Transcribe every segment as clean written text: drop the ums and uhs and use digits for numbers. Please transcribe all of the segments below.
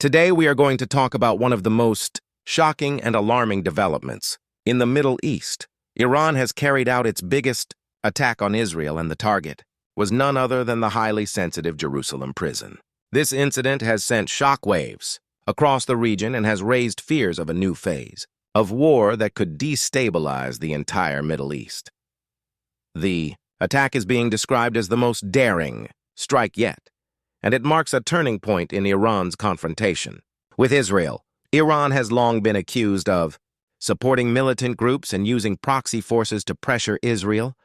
Today we are going to talk about one of the most shocking and alarming developments. In the Middle East, Iran has carried out its biggest attack on Israel, and the target was none other than the highly sensitive Jerusalem prison. This incident has sent shockwaves across the region and has raised fears of a new phase of war that could destabilize the entire Middle East. The attack is being described as the most daring strike yet, and it marks a turning point in Iran's confrontation with Israel. Iran has long been accused of supporting militant groups and using proxy forces to pressure Israel,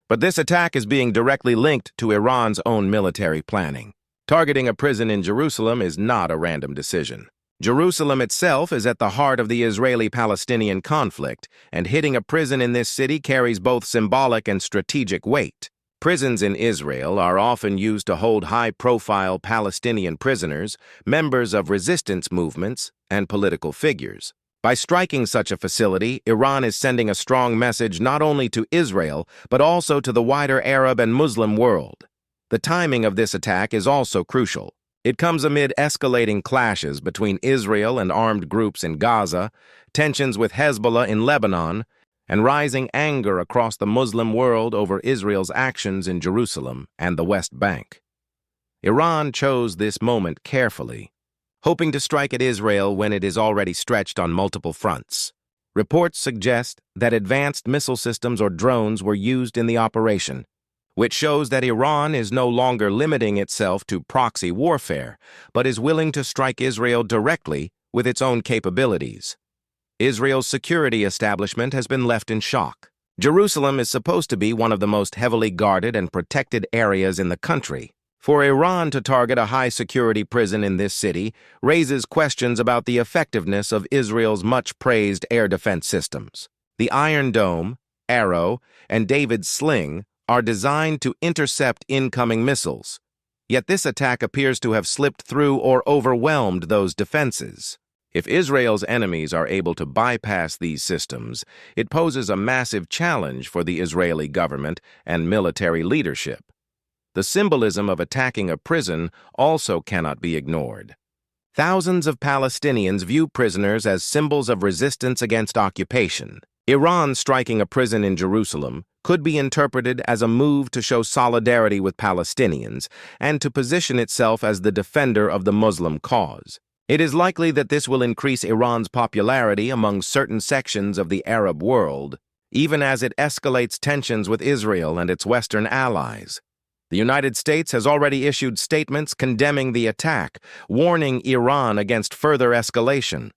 but this attack is being directly linked to Iran's own military planning. Targeting a prison in Jerusalem is not a random decision. Jerusalem itself is at the heart of the Israeli-Palestinian conflict, and hitting a prison in this city carries both symbolic and strategic weight. Prisons in Israel are often used to hold high-profile Palestinian prisoners, members of resistance movements, and political figures. By striking such a facility, Iran is sending a strong message not only to Israel, but also to the wider Arab and Muslim world. The timing of this attack is also crucial. It comes amid escalating clashes between Israel and armed groups in Gaza, tensions with Hezbollah in Lebanon, and rising anger across the Muslim world over Israel's actions in Jerusalem and the West Bank. Iran chose this moment carefully, hoping to strike at Israel when it is already stretched on multiple fronts. Reports suggest that advanced missile systems or drones were used in the operation, which shows that Iran is no longer limiting itself to proxy warfare, but is willing to strike Israel directly with its own capabilities. Israel's security establishment has been left in shock. Jerusalem is supposed to be one of the most heavily guarded and protected areas in the country. For Iran to target a high-security prison in this city raises questions about the effectiveness of Israel's much-praised air defense systems. The Iron Dome, Arrow, and David's Sling are designed to intercept incoming missiles. Yet this attack appears to have slipped through or overwhelmed those defenses. If Israel's enemies are able to bypass these systems, it poses a massive challenge for the Israeli government and military leadership. The symbolism of attacking a prison also cannot be ignored. Thousands of Palestinians view prisoners as symbols of resistance against occupation. Iran striking a prison in Jerusalem could be interpreted as a move to show solidarity with Palestinians and to position itself as the defender of the Muslim cause. It is likely that this will increase Iran's popularity among certain sections of the Arab world, even as it escalates tensions with Israel and its Western allies. The United States has already issued statements condemning the attack, warning Iran against further escalation.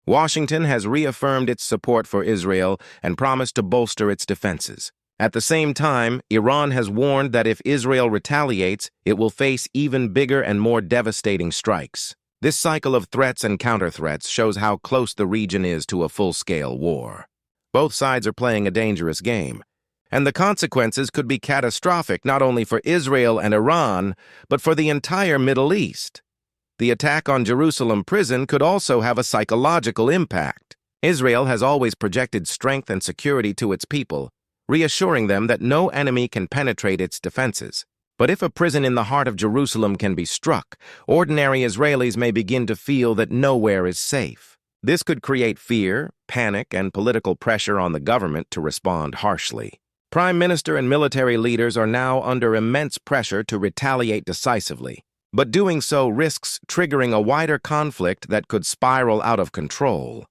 Washington has reaffirmed its support for Israel and promised to bolster its defenses. At the same time, Iran has warned that if Israel retaliates, it will face even bigger and more devastating strikes. This cycle of threats and counter-threats shows how close the region is to a full-scale war. Both sides are playing a dangerous game, and the consequences could be catastrophic not only for Israel and Iran, but for the entire Middle East. The attack on Jerusalem prison could also have a psychological impact. Israel has always projected strength and security to its people, reassuring them that no enemy can penetrate its defenses. But if a prison in the heart of Jerusalem can be struck, ordinary Israelis may begin to feel that nowhere is safe. This could create fear, panic, and political pressure on the government to respond harshly. Prime Minister and military leaders are now under immense pressure to retaliate decisively, but doing so risks triggering a wider conflict that could spiral out of control.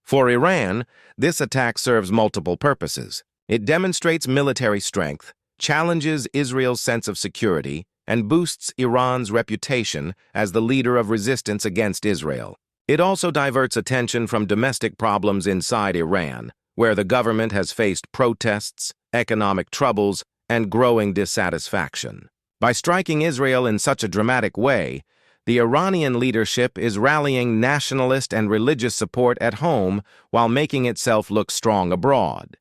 For Iran, this attack serves multiple purposes. It demonstrates military strength, challenges Israel's sense of security, and boosts Iran's reputation as the leader of resistance against Israel. It also diverts attention from domestic problems inside Iran, where the government has faced protests, economic troubles, and growing dissatisfaction. By striking Israel in such a dramatic way, the Iranian leadership is rallying nationalist and religious support at home while making itself look strong abroad.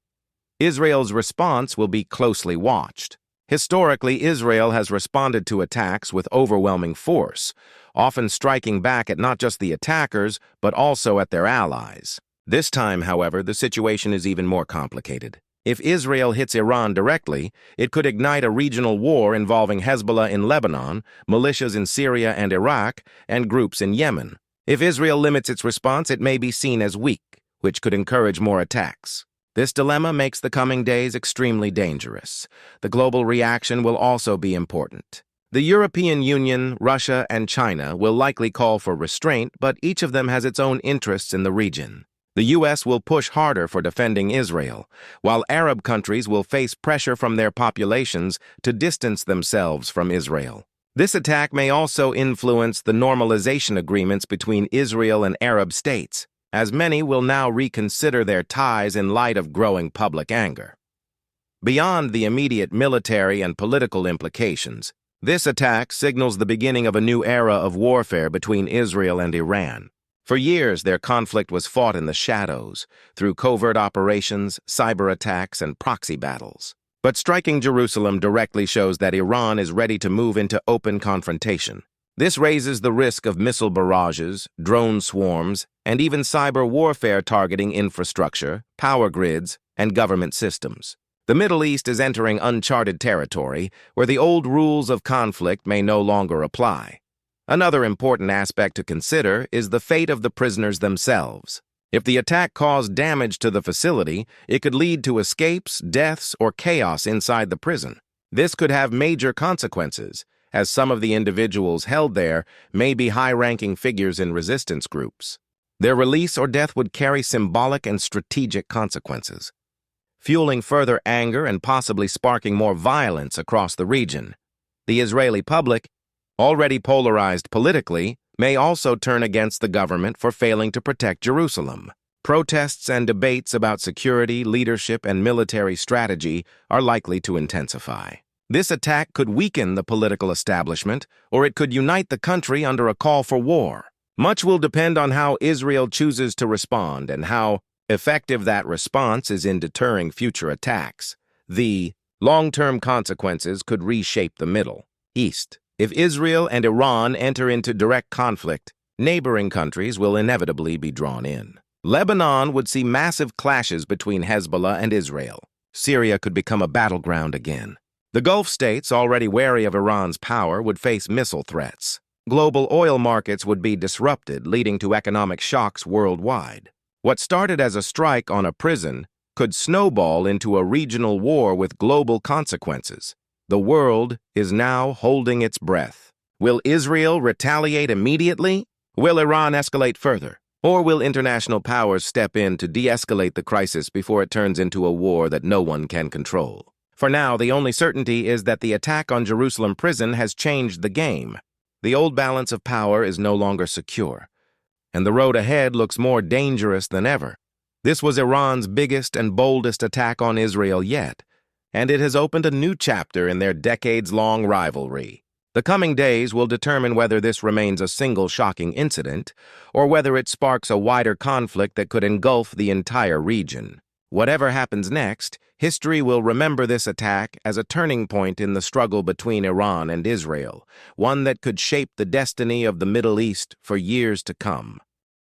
Israel's response will be closely watched. Historically, Israel has responded to attacks with overwhelming force, often striking back at not just the attackers, but also at their allies. This time, however, the situation is even more complicated. If Israel hits Iran directly, it could ignite a regional war involving Hezbollah in Lebanon, militias in Syria and Iraq, and groups in Yemen. If Israel limits its response, it may be seen as weak, which could encourage more attacks. This dilemma makes the coming days extremely dangerous. The global reaction will also be important. The European Union, Russia, and China will likely call for restraint, but each of them has its own interests in the region. The U.S. will push harder for defending Israel, while Arab countries will face pressure from their populations to distance themselves from Israel. This attack may also influence the normalization agreements between Israel and Arab states, as many will now reconsider their ties in light of growing public anger. Beyond the immediate military and political implications, this attack signals the beginning of a new era of warfare between Israel and Iran. For years, their conflict was fought in the shadows, through covert operations, cyber attacks, and proxy battles. But striking Jerusalem directly shows that Iran is ready to move into open confrontation. This raises the risk of missile barrages, drone swarms, and even cyber warfare targeting infrastructure, power grids, and government systems. The Middle East is entering uncharted territory where the old rules of conflict may no longer apply. Another important aspect to consider is the fate of the prisoners themselves. If the attack caused damage to the facility, it could lead to escapes, deaths, or chaos inside the prison. This could have major consequences, as some of the individuals held there may be high-ranking figures in resistance groups. Their release or death would carry symbolic and strategic consequences, fueling further anger and possibly sparking more violence across the region. The Israeli public, already polarized politically, may also turn against the government for failing to protect Jerusalem. Protests and debates about security, leadership, and military strategy are likely to intensify. This attack could weaken the political establishment, or it could unite the country under a call for war. Much will depend on how Israel chooses to respond and how effective that response is in deterring future attacks. The long-term consequences could reshape the Middle East. If Israel and Iran enter into direct conflict, neighboring countries will inevitably be drawn in. Lebanon would see massive clashes between Hezbollah and Israel. Syria could become a battleground again. The Gulf states, already wary of Iran's power, would face missile threats. Global oil markets would be disrupted, leading to economic shocks worldwide. What started as a strike on a prison could snowball into a regional war with global consequences. The world is now holding its breath. Will Israel retaliate immediately? Will Iran escalate further? Or will international powers step in to de-escalate the crisis before it turns into a war that no one can control? For now, the only certainty is that the attack on Jerusalem prison has changed the game. The old balance of power is no longer secure, and the road ahead looks more dangerous than ever. This was Iran's biggest and boldest attack on Israel yet, and it has opened a new chapter in their decades-long rivalry. The coming days will determine whether this remains a single shocking incident, or whether it sparks a wider conflict that could engulf the entire region. Whatever happens next, history will remember this attack as a turning point in the struggle between Iran and Israel, one that could shape the destiny of the Middle East for years to come.